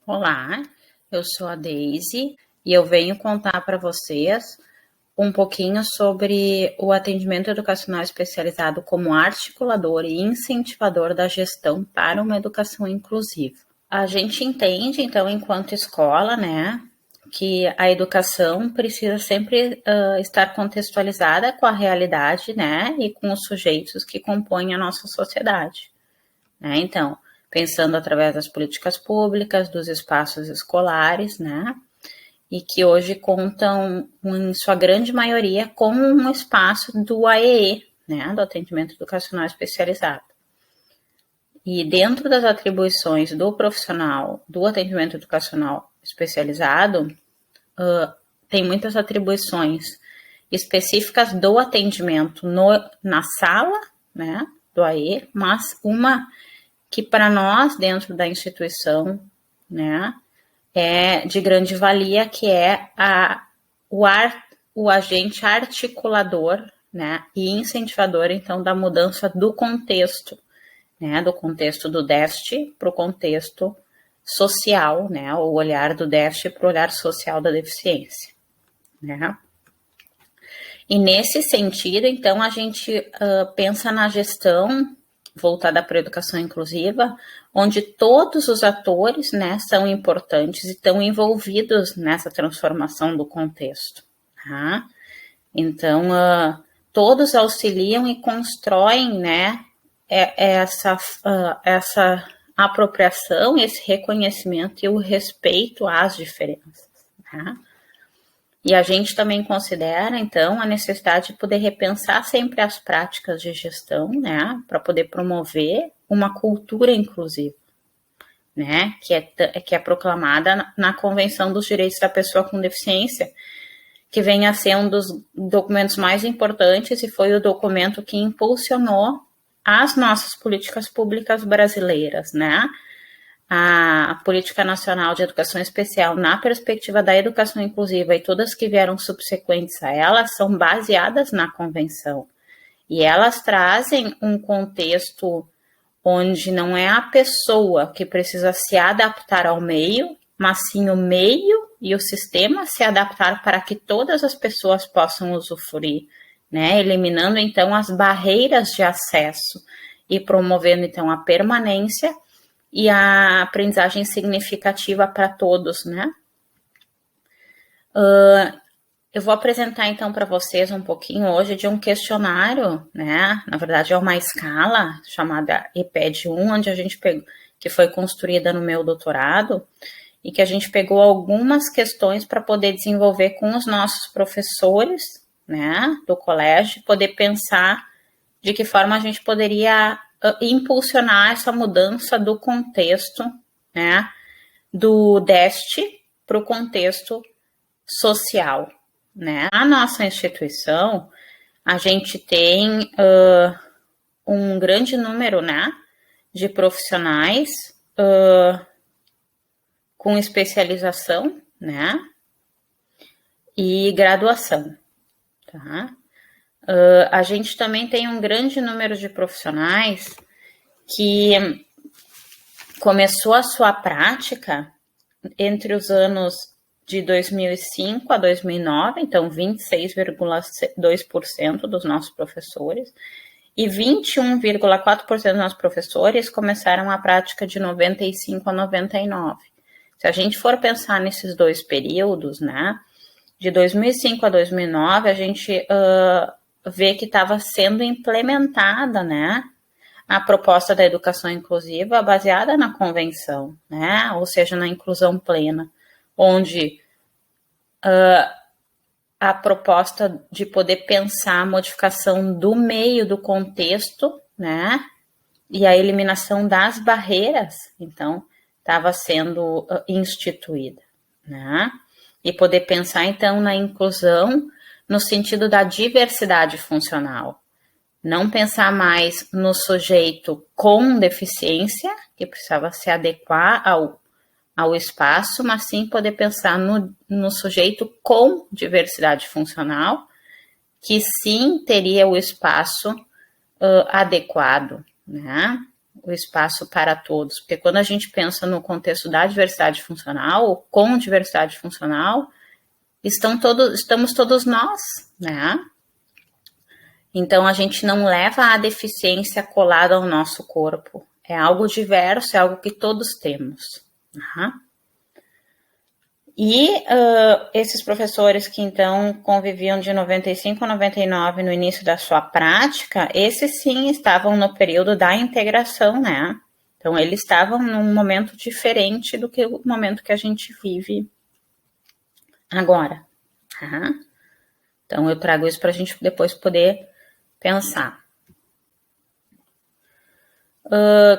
Olá, eu sou a Deise e eu venho contar para vocês um pouquinho sobre o atendimento educacional especializado como articulador e incentivador da gestão para uma educação inclusiva. A gente entende, então, enquanto escola, né, que a educação precisa sempre estar contextualizada com a realidade, né, e com os sujeitos que compõem a nossa sociedade, né? Então, pensando através das políticas públicas, dos espaços escolares, né, e que hoje contam, em sua grande maioria, com um espaço do AEE, né, do Atendimento Educacional Especializado. E dentro das atribuições do profissional do atendimento educacional especializado, tem muitas atribuições específicas do atendimento na sala, né, do AE, mas uma que para nós, dentro da instituição, né, é de grande valia, que é o agente articulador, né, e incentivador, então, da mudança do contexto, né, do contexto do déficit para o contexto social, né, o olhar do déficit para o olhar social da deficiência, né. E nesse sentido, então, a gente pensa na gestão voltada para a educação inclusiva, onde todos os atores, né, são importantes e estão envolvidos nessa transformação do contexto. Tá? Então, todos auxiliam e constroem, né, essa apropriação, esse reconhecimento e o respeito às diferenças. Tá? E a gente também considera, então, a necessidade de poder repensar sempre as práticas de gestão, né, para poder promover uma cultura inclusiva, né, que é proclamada na Convenção dos Direitos da Pessoa com Deficiência, que vem a ser um dos documentos mais importantes e foi o documento que impulsionou as nossas políticas públicas brasileiras, né, a Política Nacional de Educação Especial na perspectiva da educação inclusiva e todas que vieram subsequentes a ela são baseadas na convenção. E elas trazem um contexto onde não é a pessoa que precisa se adaptar ao meio, mas sim o meio e o sistema se adaptar para que todas as pessoas possam usufruir, né? Eliminando então as barreiras de acesso e promovendo então a permanência e a aprendizagem significativa para todos, né? Eu vou apresentar então para vocês um pouquinho hoje de um questionário, né? Na verdade é uma escala chamada EPED-1, onde a gente pegou, que foi construída no meu doutorado, e que a gente pegou algumas questões para poder desenvolver com os nossos professores, né, do colégio, poder pensar de que forma a gente poderia impulsionar essa mudança do contexto, né, do déficit para o contexto social, né. A nossa instituição, a gente tem um grande número, né, de profissionais com especialização, né, e graduação, tá. A gente também tem um grande número de profissionais que começou a sua prática entre os anos de 2005 a 2009, então 26,2% dos nossos professores, e 21,4% dos nossos professores começaram a prática de 95 a 99. Se a gente for pensar nesses dois períodos, né, de 2005 a 2009, a gente vê que estava sendo implementada, né, a proposta da educação inclusiva baseada na convenção, né, ou seja, na inclusão plena, onde a proposta de poder pensar a modificação do meio, do contexto, né, e a eliminação das barreiras, então, estava sendo instituída, né, e poder pensar, então, na inclusão no sentido da diversidade funcional. Não pensar mais no sujeito com deficiência, que precisava se adequar ao espaço, mas sim poder pensar no sujeito com diversidade funcional, que sim teria o espaço adequado, né? o espaço para todos, porque quando a gente pensa no contexto da diversidade funcional, com diversidade funcional, estamos todos nós, né? Então, a gente não leva a deficiência colada ao nosso corpo. É algo diverso, é algo que todos temos. Uhum. E esses professores que, então, conviviam de 95 a 99 no início da sua prática, esses sim estavam no período da integração, né? Então, eles estavam num momento diferente do que o momento que a gente vive agora. Tá? Então, eu trago isso para a gente depois poder pensar.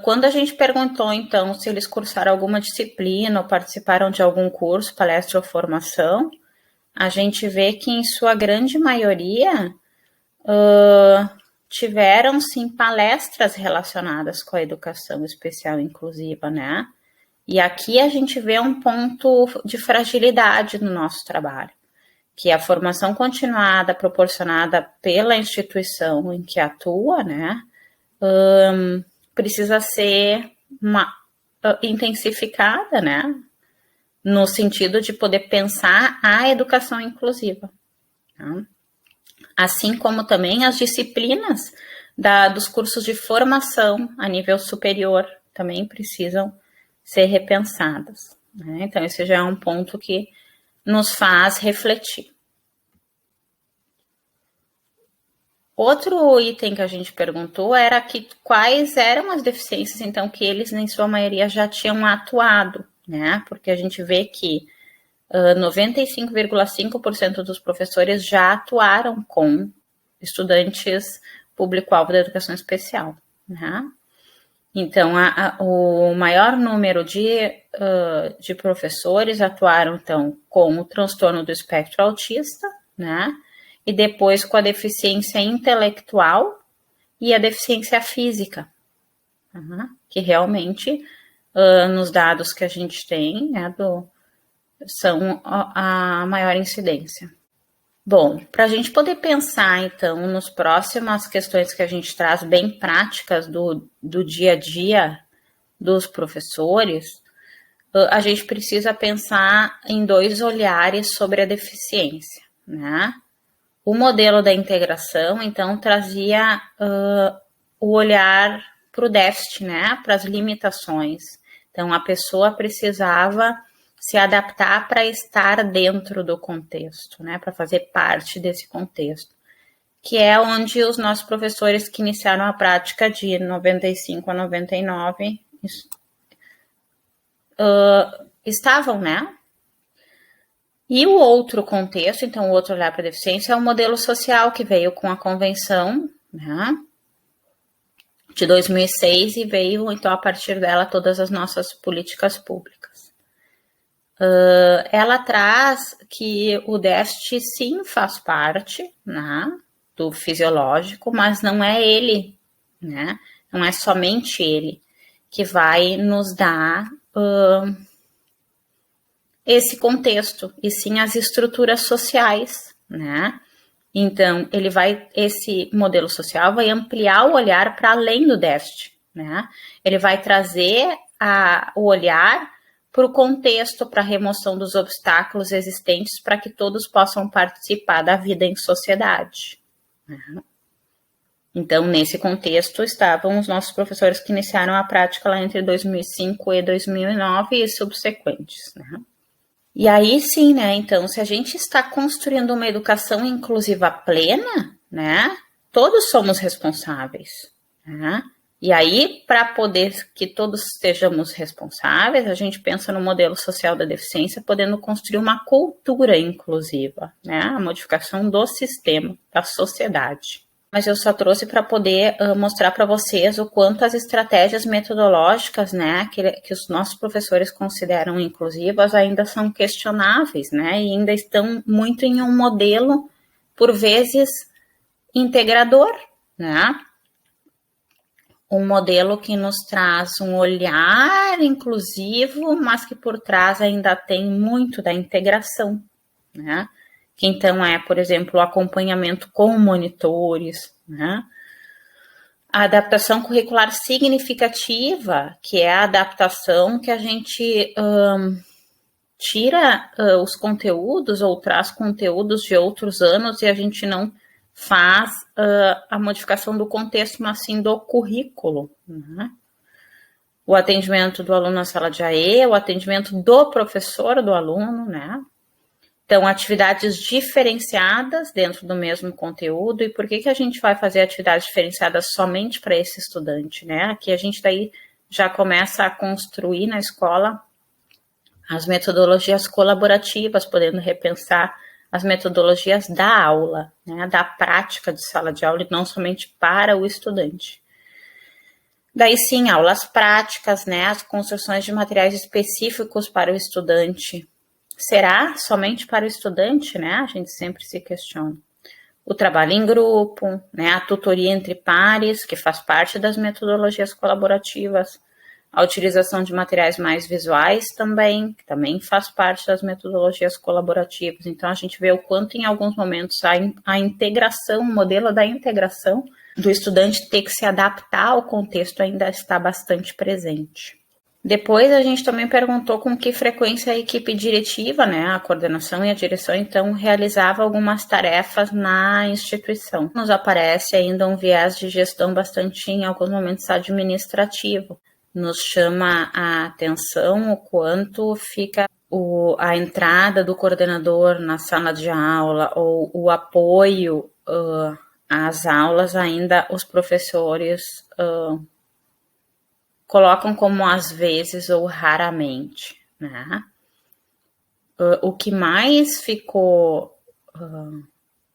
Quando a gente perguntou, então, se eles cursaram alguma disciplina ou participaram de algum curso, palestra ou formação, a gente vê que, em sua grande maioria, tiveram, sim, palestras relacionadas com a educação especial inclusiva, né? E aqui a gente vê um ponto de fragilidade no nosso trabalho, que a formação continuada proporcionada pela instituição em que atua, né, precisa ser intensificada, né, no sentido de poder pensar a educação inclusiva. Tá? Assim como também as disciplinas dos cursos de formação a nível superior também precisam ser repensadas. Né? Então, esse já é um ponto que nos faz refletir. Outro item que a gente perguntou era quais eram as deficiências, então, que eles, em sua maioria, já tinham atuado, né? Porque a gente vê que 95,5% dos professores já atuaram com estudantes público-alvo da educação especial, né? Então, o maior número de professores atuaram, então, com o transtorno do espectro autista, né? E depois com a deficiência intelectual e a deficiência física, que realmente, nos dados que a gente tem, né, são a maior incidência. Bom, para a gente poder pensar, então, nas próximas questões que a gente traz, bem práticas do dia a dia dos professores, a gente precisa pensar em dois olhares sobre a deficiência, né? O modelo da integração, então, trazia o olhar para o déficit, né? Para as limitações. Então, a pessoa precisava se adaptar para estar dentro do contexto, né? Para fazer parte desse contexto. Que é onde os nossos professores que iniciaram a prática de 95 a 99 estavam, né? E o outro contexto, então, o outro olhar para a deficiência é o modelo social que veio com a convenção, né, de 2006 e veio, então, a partir dela, todas as nossas políticas públicas. Ela traz que o déficit, sim, faz parte, né, do fisiológico, mas não é ele, né, não é somente ele que vai nos dar esse contexto, e sim as estruturas sociais, né? Então, esse modelo social vai ampliar o olhar para além do déficit, né? Ele vai trazer o olhar para o contexto, para a remoção dos obstáculos existentes, para que todos possam participar da vida em sociedade. Né? Então, nesse contexto, estavam os nossos professores que iniciaram a prática lá entre 2005 e 2009 e subsequentes, né? E aí sim, né? Então, se a gente está construindo uma educação inclusiva plena, né? Todos somos responsáveis, né? E aí, para poder que todos sejamos responsáveis, a gente pensa no modelo social da deficiência, podendo construir uma cultura inclusiva, né? A modificação do sistema, da sociedade. Mas eu só trouxe para poder mostrar para vocês o quanto as estratégias metodológicas, né, que os nossos professores consideram inclusivas ainda são questionáveis, né, e ainda estão muito em um modelo, por vezes, integrador, né, um modelo que nos traz um olhar inclusivo, mas que por trás ainda tem muito da integração, né, que então é, por exemplo, o acompanhamento com monitores, né? A adaptação curricular significativa, que é a adaptação que a gente tira os conteúdos ou traz conteúdos de outros anos e a gente não faz a modificação do contexto, mas sim do currículo, né? O atendimento do aluno na sala de AE, o atendimento do professor do aluno, né? Então, atividades diferenciadas dentro do mesmo conteúdo. E por que a gente vai fazer atividades diferenciadas somente para esse estudante, né? Aqui a gente daí já começa a construir na escola as metodologias colaborativas, podendo repensar as metodologias da aula, né? Da prática de sala de aula e não somente para o estudante. Daí sim, aulas práticas, né? As construções de materiais específicos para o estudante. Será somente para o estudante, né? A gente sempre se questiona. O trabalho em grupo, né? A tutoria entre pares, que faz parte das metodologias colaborativas. A utilização de materiais mais visuais também, que também faz parte das metodologias colaborativas. Então, a gente vê o quanto, em alguns momentos, a integração, o modelo da integração do estudante ter que se adaptar ao contexto ainda está bastante presente. Depois a gente também perguntou com que frequência a equipe diretiva, né, a coordenação e a direção, então, realizava algumas tarefas na instituição. Nos aparece ainda um viés de gestão bastante, em alguns momentos, administrativo. Nos chama a atenção o quanto fica a entrada do coordenador na sala de aula ou o apoio às aulas, ainda os professores colocam como às vezes ou raramente, né? O que mais ficou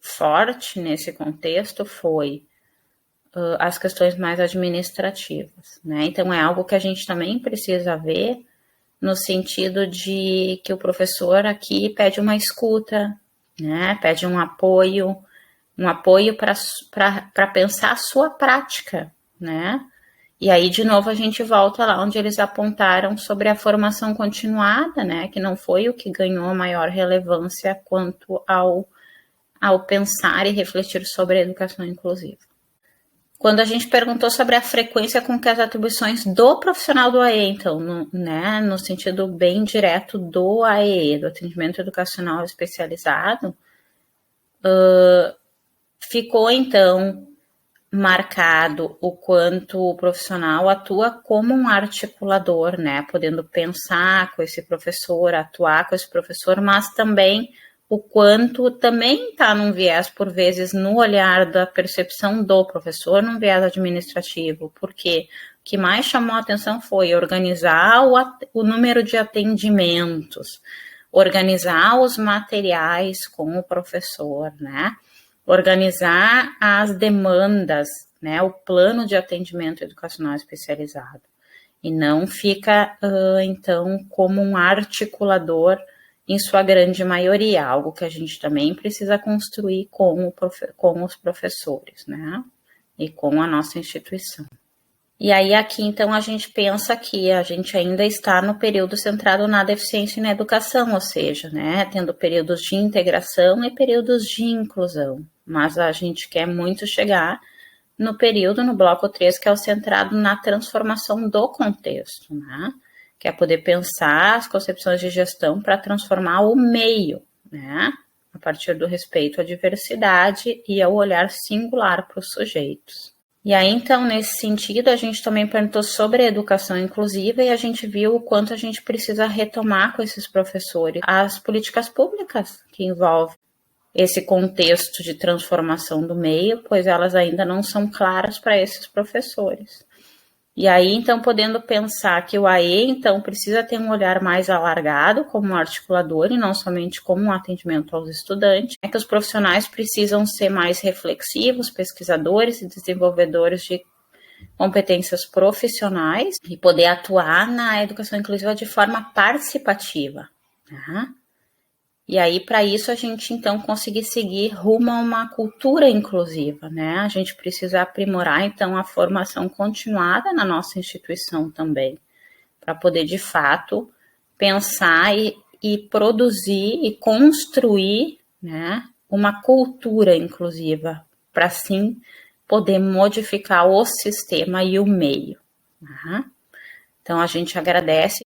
forte nesse contexto foi as questões mais administrativas, né? Então, é algo que a gente também precisa ver no sentido de que o professor aqui pede uma escuta, né? Pede um apoio para pensar a sua prática, né? E aí, de novo, a gente volta lá onde eles apontaram sobre a formação continuada, né? Que não foi o que ganhou maior relevância quanto ao pensar e refletir sobre a educação inclusiva. Quando a gente perguntou sobre a frequência com que as atribuições do profissional do AE, então, no sentido bem direto do AE, do atendimento educacional especializado, ficou, então, marcado o quanto o profissional atua como um articulador, né, podendo pensar com esse professor, atuar com esse professor, mas também o quanto também está num viés, por vezes, no olhar da percepção do professor, num viés administrativo, porque o que mais chamou a atenção foi organizar o número de atendimentos, organizar os materiais com o professor, né, organizar as demandas, né, o plano de atendimento educacional especializado, e não fica, então, como um articulador em sua grande maioria, algo que a gente também precisa construir com os professores, né, e com a nossa instituição. E aí aqui, então, a gente pensa que a gente ainda está no período centrado na deficiência e na educação, ou seja, né, tendo períodos de integração e períodos de inclusão, mas a gente quer muito chegar no período, no bloco 3, que é o centrado na transformação do contexto, né, que é poder pensar as concepções de gestão para transformar o meio, né, a partir do respeito à diversidade e ao olhar singular para os sujeitos. E aí, então, nesse sentido, a gente também perguntou sobre a educação inclusiva e a gente viu o quanto a gente precisa retomar com esses professores as políticas públicas que envolvem esse contexto de transformação do meio, pois elas ainda não são claras para esses professores. E aí, então, podendo pensar que o AE, então, precisa ter um olhar mais alargado como um articulador e não somente como um atendimento aos estudantes, é que os profissionais precisam ser mais reflexivos, pesquisadores e desenvolvedores de competências profissionais e poder atuar na educação inclusiva de forma participativa, né? E aí, para isso, a gente, então, conseguir seguir rumo a uma cultura inclusiva, né? A gente precisa aprimorar, então, a formação continuada na nossa instituição também, para poder, de fato, pensar e produzir e construir, né, uma cultura inclusiva, para, sim, poder modificar o sistema e o meio. Então, a gente agradece